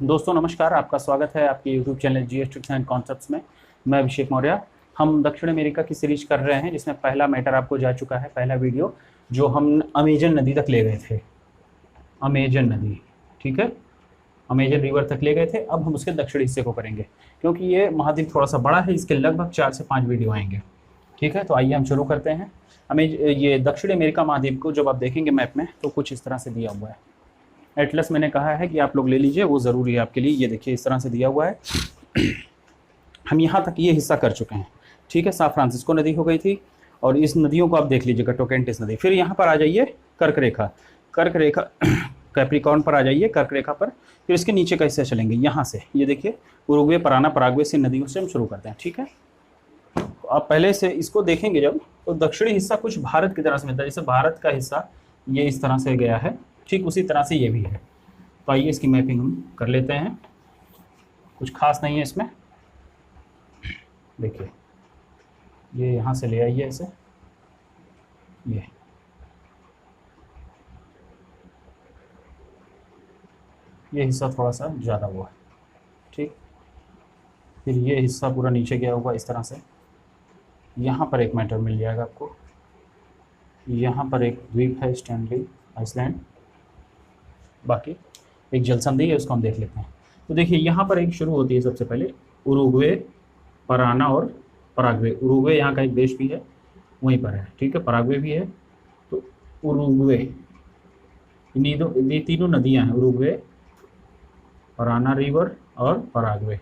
दोस्तों नमस्कार, आपका स्वागत है आपके YouTube channel GS tricks and concepts में। मैं अभिषेक मौर्य। हम दक्षिण अमेरिका की सीरीज कर रहे हैं जिसमें पहला मैटर आपको जा चुका है, पहला वीडियो जो हम अमेजन नदी तक ले गए थे। अमेजन नदी, ठीक है, अमेजन रिवर तक ले गए थे। अब हम उसके दक्षिणी हिस्से को करेंगे क्योंकि ये महाद्वीप थोड़ा सा बड़ा है, इसके लगभग 4 से 5 वीडियो आएंगे। ठीक है, तो आइए हम शुरू करते हैं। ये दक्षिण अमेरिका महाद्वीप को जब आप देखेंगे मैप में तो कुछ इस तरह से दिया हुआ है। एटलस मैंने कहा है कि आप लोग ले लीजिए, वो ज़रूरी है आपके लिए। ये देखिए इस तरह से दिया हुआ है। हम यहाँ तक ये हिस्सा कर चुके हैं। ठीक है, सान फ्रांसिस्को नदी हो गई थी और इस नदियों को आप देख लीजिएगा, टोकेंटिस नदी। फिर यहाँ पर आ जाइए कर्क रेखा, कर्क रेखा कैप्रिकॉर्न पर आ जाइए, कर्क रेखा पर। फिर इसके नीचे कैसे चलेंगे, यहाँ से ये देखिए उरुग्वे, पराना, पराग्वे से नदियों से हम शुरू करते हैं। ठीक है, तो आप पहले से इसको देखेंगे जब, तो दक्षिणी हिस्सा कुछ भारत की तरह से मिलता है। जैसे भारत का हिस्सा ये इस तरह से गया है, ठीक उसी तरह से ये भी है। तो आइए इसकी मैपिंग हम कर लेते हैं। कुछ खास नहीं है इसमें। देखिए ये यहाँ से ले आइए ऐसे, ये हिस्सा थोड़ा सा ज़्यादा हुआ है। ठीक, फिर ये हिस्सा पूरा नीचे गया होगा इस तरह से। यहाँ पर एक मैटर मिल जाएगा आपको, यहाँ पर एक द्वीप है स्टैनली आइसलैंड, बाकी एक जलसंधि है, उसको हम देख लेते हैं। तो देखिए यहाँ पर एक शुरू होती है सबसे पहले उरुग्वे, पराना और पराग्वे। उरुग्वे यहाँ का एक देश भी है, वहीं पर है। ठीक है, पराग्वे भी है। तो उरुग्वे, ये तीनों नदियाँ हैं, उरुग्वे, पराना रिवर और पराग्वे,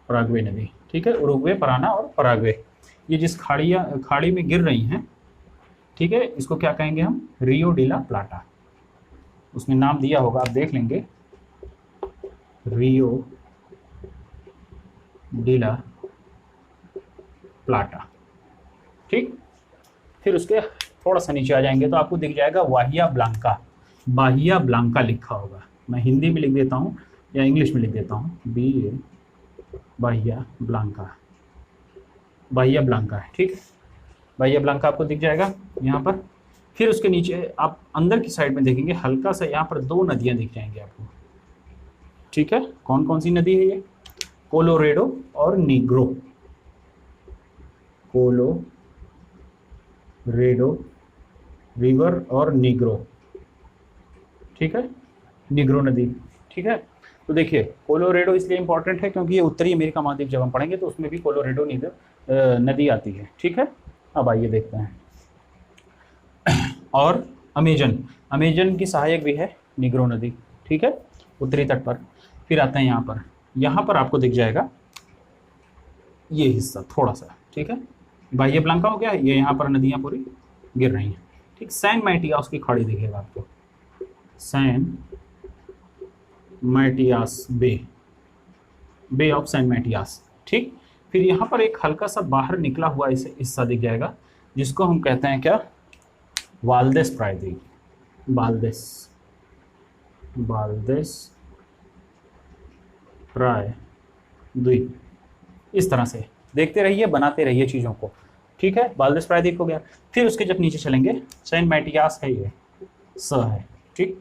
पराग्वे नदी। ठीक है, उरुग्वे, पराना और पराग्वे, ये जिस खाड़ी में गिर रही हैं, ठीक है, इसको क्या कहेंगे हम, रियो डी ला प्लाटा। उसमें नाम दिया होगा, आप देख लेंगे, रियो डी ला प्लाटा। ठीक, फिर उसके थोड़ा सा नीचे आ जाएंगे तो आपको दिख जाएगा वाहिया ब्लांका। बाहिया ब्लांका लिखा होगा, मैं हिंदी में लिख देता हूँ या इंग्लिश में लिख देता हूँ, BA बाहिया ब्लांका, बाहिया ब्लांका है। ठीक, बाहिया ब्लांका आपको दिख जाएगा यहाँ पर। फिर उसके नीचे आप अंदर की साइड में देखेंगे हल्का सा, यहाँ पर 2 नदियाँ दिख जाएंगी आपको। ठीक है, कौन कौन सी नदी है ये, कोलोरेडो और नीग्रो। कोलोरेडो रिवर और नीग्रो। ठीक है, नीग्रो नदी। ठीक है, तो देखिए कोलोरेडो इसलिए इंपॉर्टेंट है क्योंकि ये उत्तरी अमेरिका महाद्वीप जब हम पढ़ेंगे तो उसमें भी कोलोरेडो नदी आती है। ठीक है, अब आइए देखते हैं। और अमेजन, अमेजन की सहायक भी है नीग्रो नदी। ठीक है, उत्तरी तट पर। फिर आते हैं यहाँ पर आपको दिख जाएगा ये हिस्सा थोड़ा सा। ठीक है, बाह्य ब्लांका हो गया, ये यहाँ पर नदियाँ पूरी गिर रही हैं। ठीक, सैन मैटियास की खाड़ी दिखेगा आपको, San Matias Bay, Bay of San Matias. ठीक, फिर यहाँ पर एक हल्का सा बाहर निकला हुआ इसे हिस्सा दिख जाएगा जिसको हम कहते हैं क्या, वाल्देस प्रायद्वीप, वाल्देस, वाल्देस प्रायद्वीप। इस तरह से देखते रहिए, बनाते रहिए चीज़ों को। ठीक है, वाल्देस प्रायद्वीप हो गया। फिर उसके जब नीचे चलेंगे सैन मैटियास है, ये स है। ठीक,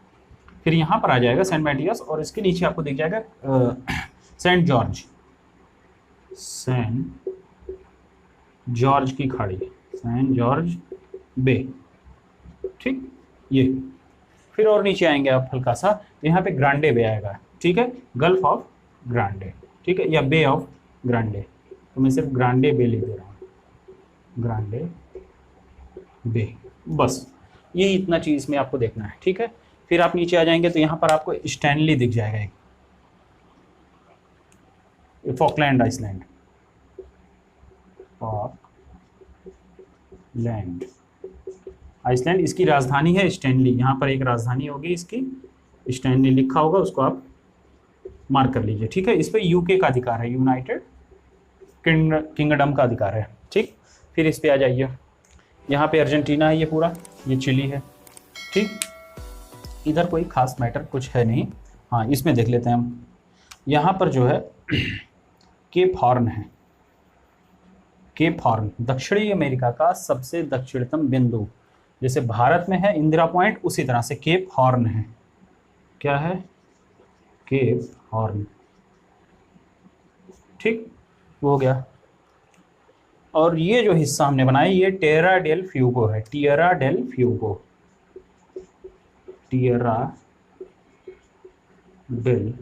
फिर यहाँ पर आ जाएगा सैन मैटियास और इसके नीचे आपको दिख जाएगा सेंट जॉर्ज, सेंट जॉर्ज की खाड़ी, सेंट जॉर्ज बे। ठीक, ये फिर और नीचे आएंगे आप हल्का सा, यहाँ पे ग्रांडे बे आएगा। ठीक है, गल्फ ऑफ ग्रांडे। ठीक है, या बे ऑफ ग्रांडे, तो मैं सिर्फ ग्रांडे बे लिख दे रहा हूँ, ग्रांडे बे। बस ये इतना चीज़ में आपको देखना है। ठीक है, फिर आप नीचे आ जाएंगे तो यहाँ पर आपको स्टैनली दिख जाएगा, एक फॉकलैंड आइसलैंड, फॉकलैंड आइसलैंड, इसकी राजधानी है स्टैनली। यहाँ पर एक राजधानी होगी इसकी, स्टैनली लिखा होगा, उसको आप मार्क कर लीजिए। ठीक है, इस पर यूके का अधिकार है, यूनाइटेड किंगडम का अधिकार है। ठीक, फिर इस पे आ जाइए, यहाँ पे अर्जेंटीना है, ये पूरा ये चिली है। ठीक, इधर कोई खास मैटर कुछ है नहीं। हाँ, इसमें देख लेते हैं हम, यहाँ पर जो है केप हॉर्न है, केप हॉर्न दक्षिणी अमेरिका का सबसे दक्षिणतम बिंदु। जैसे भारत में है इंदिरा पॉइंट, उसी तरह से केप हॉर्न है, क्या है, केप हॉर्न, ठीक, वो हो गया। और ये जो हिस्सा हमने बनाया ये टिएरा डेल फ्यूगो है, Tierra del Fuego, Tierra del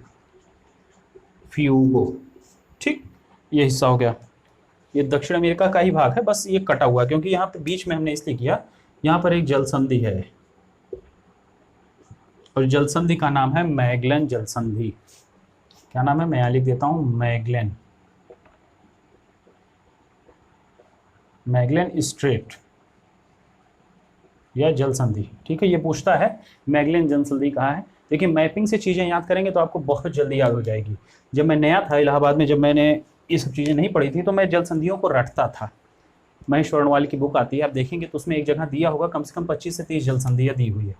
Fuego, ठीक, ये हिस्सा हो गया। ये दक्षिण अमेरिका का ही भाग है, बस ये कटा हुआ क्योंकि यहाँ पे बीच में हमने इसलिए किया, यहाँ पर एक जल संधि है और जल संधि का नाम है मैगेलन जल संधि। क्या नाम है, मैं यहाँ लिख देता हूँ, मैगेलन, मैगेलन स्ट्रेट या जल संधि, ठीक है। ये पूछता है मैगेलन जल संधि कहाँ है। देखिए मैपिंग से चीज़ें याद करेंगे तो आपको बहुत जल्दी याद हो जाएगी। जब मैं नया था इलाहाबाद में, जब मैंने ये सब चीज़ें नहीं पढ़ी थी तो मैं जल संधियों को रटता था। महेश वर्णवाल की बुक आती है, आप देखेंगे तो उसमें एक जगह दिया होगा कम से कम 25 से 30 जल संधियाँ दी हुई है,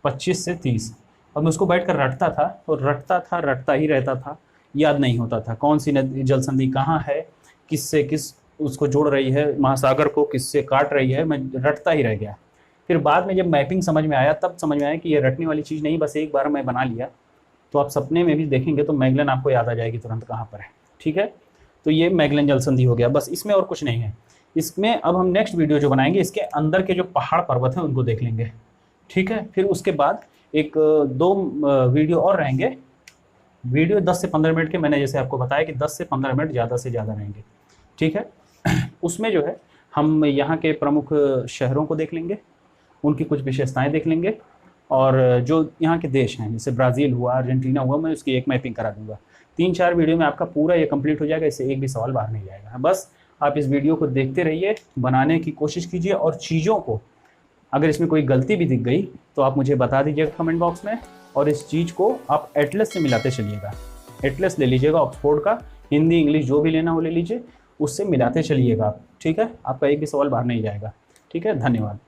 25 से 30। और मैं उसको बैठ कर रटता था और रटता ही रहता था, याद नहीं होता था कौन सी नदी जल संधि कहाँ है, किससे किस उसको जोड़ रही है, महासागर को किससे काट रही है, मैं रटता ही रह गया। फिर बाद में जब मैपिंग समझ में आया तब समझ में आया कि ये रटने वाली चीज़ नहीं, बस एक बार मैं बना लिया तो आप सपने में भी देखेंगे तो मैगेलन आपको याद आ जाएगी तुरंत कहाँ पर है, ठीक है। तो ये मैगेलन जल संधि हो गया, बस इसमें और कुछ नहीं है। इसमें अब हम नेक्स्ट वीडियो जो बनाएंगे इसके अंदर के जो पहाड़ पर्वत हैं उनको देख लेंगे, ठीक है। फिर उसके बाद एक 2 वीडियो और रहेंगे, वीडियो 10 से 15 मिनट के, मैंने जैसे आपको बताया कि 10 से 15 मिनट ज़्यादा से ज़्यादा रहेंगे, ठीक है। उसमें जो है हम यहाँ के प्रमुख शहरों को देख लेंगे, उनकी कुछ विशेषताएं देख लेंगे, और जो यहाँ के देश हैं जैसे ब्राज़ील हुआ, अर्जेंटीना हुआ, मैं उसकी एक मैपिंग करा दूंगा। 3-4 वीडियो में आपका पूरा ये कंप्लीट हो जाएगा, इससे एक भी सवाल बाहर नहीं जाएगा। बस आप इस वीडियो को देखते रहिए, बनाने की कोशिश कीजिए, और चीज़ों को अगर इसमें कोई गलती भी दिख गई तो आप मुझे बता दीजिएगा कमेंट बॉक्स में, और इस चीज़ को आप एटलस से मिलाते चलिएगा। एटलस ले लीजिएगा ऑक्सफोर्ड का, हिंदी इंग्लिश जो भी लेना वो ले लीजिए, उससे मिलाते चलिएगा आप, ठीक है। आपका एक भी सवाल बाहर नहीं जाएगा, ठीक है। धन्यवाद।